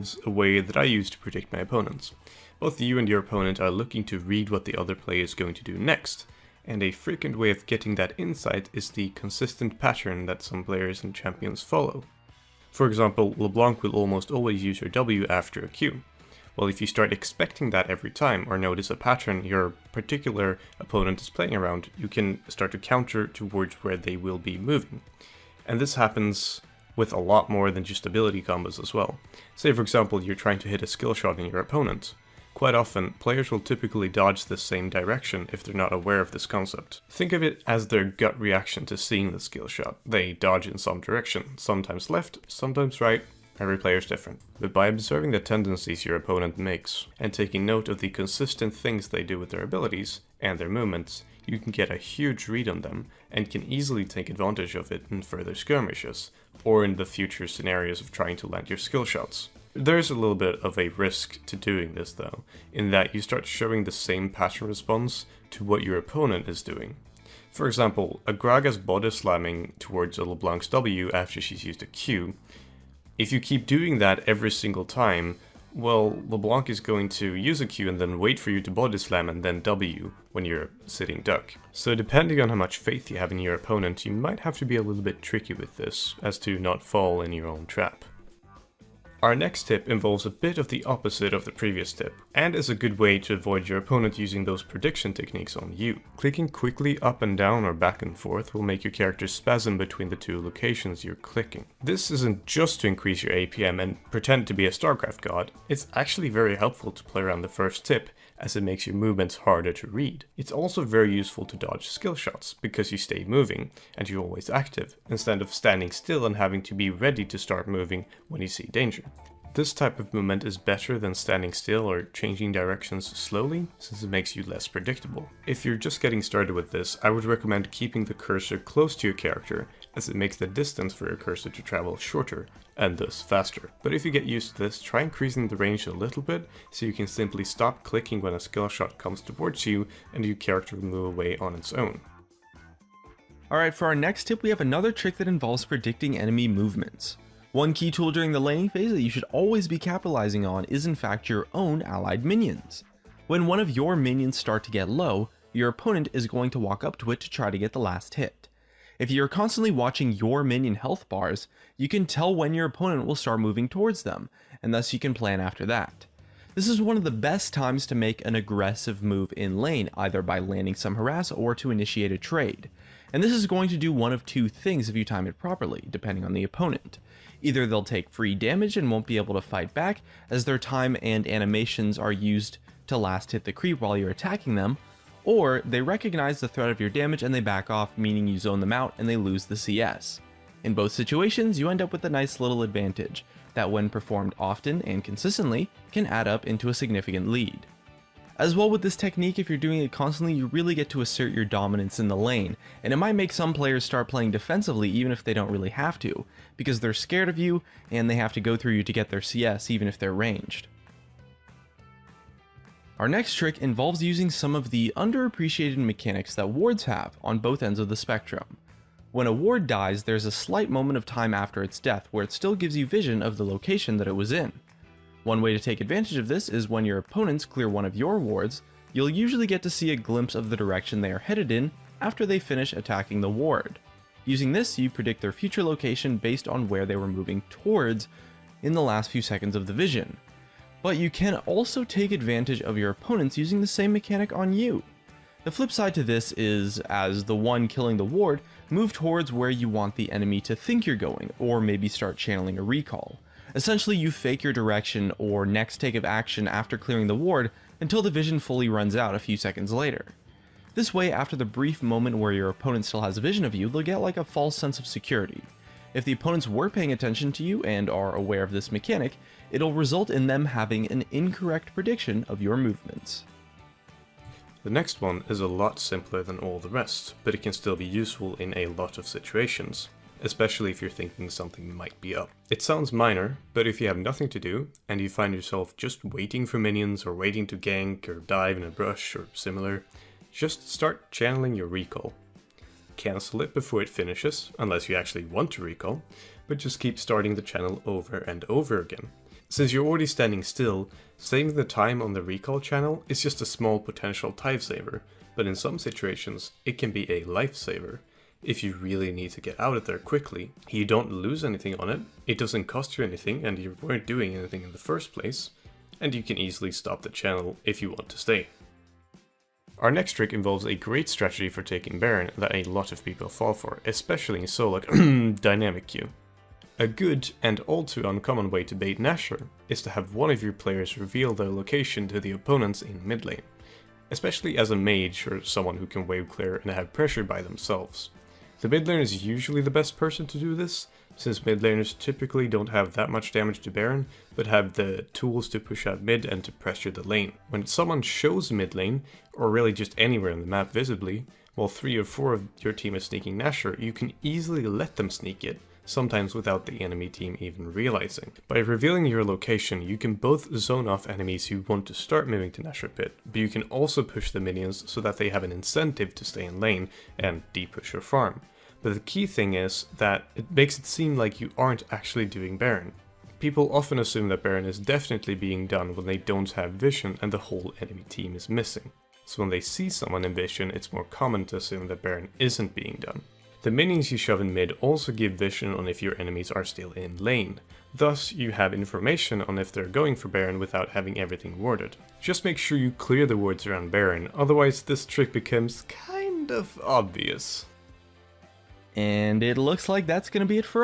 involves a way that I use to predict my opponents. Both you and your opponent are looking to read what the other player is going to do next, and a frequent way of getting that insight is the consistent pattern that some players and champions follow. For example, LeBlanc will almost always use her W after a Q. Well, if you start expecting that every time, or notice a pattern your particular opponent is playing around, you can start to counter towards where they will be moving. And this happens with a lot more than just ability combos as well. Say for example, you're trying to hit a skill shot in your opponent. Quite often, players will typically dodge the same direction if they're not aware of this concept. Think of it as their gut reaction to seeing the skill shot. They dodge in some direction, sometimes left, sometimes right. Every player is different. But by observing the tendencies your opponent makes, and taking note of the consistent things they do with their abilities and their movements, you can get a huge read on them, and can easily take advantage of it in further skirmishes, or in the future scenarios of trying to land your skill shots. There's a little bit of a risk to doing this though, in that you start showing the same pattern response to what your opponent is doing. For example, a Graga's body slamming towards a LeBlanc's W after she's used a Q. If you keep doing that every single time, well, LeBlanc is going to use a Q and then wait for you to body slam and then W when you're sitting duck. So depending on how much faith you have in your opponent, you might have to be a little bit tricky with this, as to not fall in your own trap. Our next tip involves a bit of the opposite of the previous tip, and is a good way to avoid your opponent using those prediction techniques on you. Clicking quickly up and down or back and forth will make your character spasm between the two locations you're clicking. This isn't just to increase your APM and pretend to be a StarCraft god, it's actually very helpful to play around the first tip, as it makes your movements harder to read. It's also very useful to dodge skill shots, because you stay moving, and you're always active, instead of standing still and having to be ready to start moving when you see danger. This type of movement is better than standing still or changing directions slowly, since it makes you less predictable. If you're just getting started with this, I would recommend keeping the cursor close to your character, as it makes the distance for your cursor to travel shorter, and thus faster. But if you get used to this, try increasing the range a little bit, so you can simply stop clicking when a skill shot comes towards you, and your character will move away on its own. Alright, for our next tip we have another trick that involves predicting enemy movements. One key tool during the laning phase that you should always be capitalizing on is in fact your own allied minions. When one of your minions start to get low, your opponent is going to walk up to it to try to get the last hit. If you're constantly watching your minion health bars, you can tell when your opponent will start moving towards them, and thus you can plan after that. This is one of the best times to make an aggressive move in lane, either by landing some harass or to initiate a trade. And this is going to do one of two things if you time it properly, depending on the opponent. Either they'll take free damage and won't be able to fight back, as their time and animations are used to last hit the creep while you're attacking them, or they recognize the threat of your damage and they back off, meaning you zone them out and they lose the CS. In both situations, you end up with a nice little advantage, that when performed often and consistently, can add up into a significant lead. As well with this technique, if you're doing it constantly, you really get to assert your dominance in the lane, and it might make some players start playing defensively even if they don't really have to, because they're scared of you and they have to go through you to get their CS even if they're ranged. Our next trick involves using some of the underappreciated mechanics that wards have on both ends of the spectrum. When a ward dies, there's a slight moment of time after its death where it still gives you vision of the location that it was in. One way to take advantage of this is when your opponents clear one of your wards, you'll usually get to see a glimpse of the direction they are headed in after they finish attacking the ward. Using this, you predict their future location based on where they were moving towards in the last few seconds of the vision. But you can also take advantage of your opponents using the same mechanic on you. The flip side to this is, as the one killing the ward, move towards where you want the enemy to think you're going, or maybe start channeling a recall. Essentially, you fake your direction or next take of action after clearing the ward until the vision fully runs out a few seconds later. This way, after the brief moment where your opponent still has vision of you, they'll get like a false sense of security. If the opponents were paying attention to you and are aware of this mechanic, it'll result in them having an incorrect prediction of your movements. The next one is a lot simpler than all the rest, but it can still be useful in a lot of situations, especially if you're thinking something might be up. It sounds minor, but if you have nothing to do, and you find yourself just waiting for minions or waiting to gank or dive in a brush or similar, just start channeling your recall. Cancel it before it finishes, unless you actually want to recall, but just keep starting the channel over and over again. Since you're already standing still, saving the time on the recall channel is just a small potential time saver, but in some situations it can be a lifesaver. If you really need to get out of there quickly, you don't lose anything on it, it doesn't cost you anything and you weren't doing anything in the first place, and you can easily stop the channel if you want to stay. Our next trick involves a great strategy for taking Baron that a lot of people fall for, especially in solo dynamic queue. A good and all too uncommon way to bait Nashor is to have one of your players reveal their location to the opponents in mid lane, especially as a mage or someone who can wave clear and have pressure by themselves. The mid laner is usually the best person to do this, since mid laners typically don't have that much damage to Baron, but have the tools to push out mid and to pressure the lane. When someone shows mid lane, or really just anywhere on the map visibly, while 3 or 4 of your team is sneaking Nashor, you can easily let them sneak it, sometimes without the enemy team even realizing. By revealing your location, you can both zone off enemies who want to start moving to Nashor Pit, but you can also push the minions so that they have an incentive to stay in lane and de-push your farm. But the key thing is that it makes it seem like you aren't actually doing Baron. People often assume that Baron is definitely being done when they don't have vision and the whole enemy team is missing. So when they see someone in vision, it's more common to assume that Baron isn't being done. The minions you shove in mid also give vision on if your enemies are still in lane. Thus, you have information on if they're going for Baron without having everything warded. Just make sure you clear the wards around Baron, otherwise this trick becomes kind of obvious. And it looks like that's going to be it for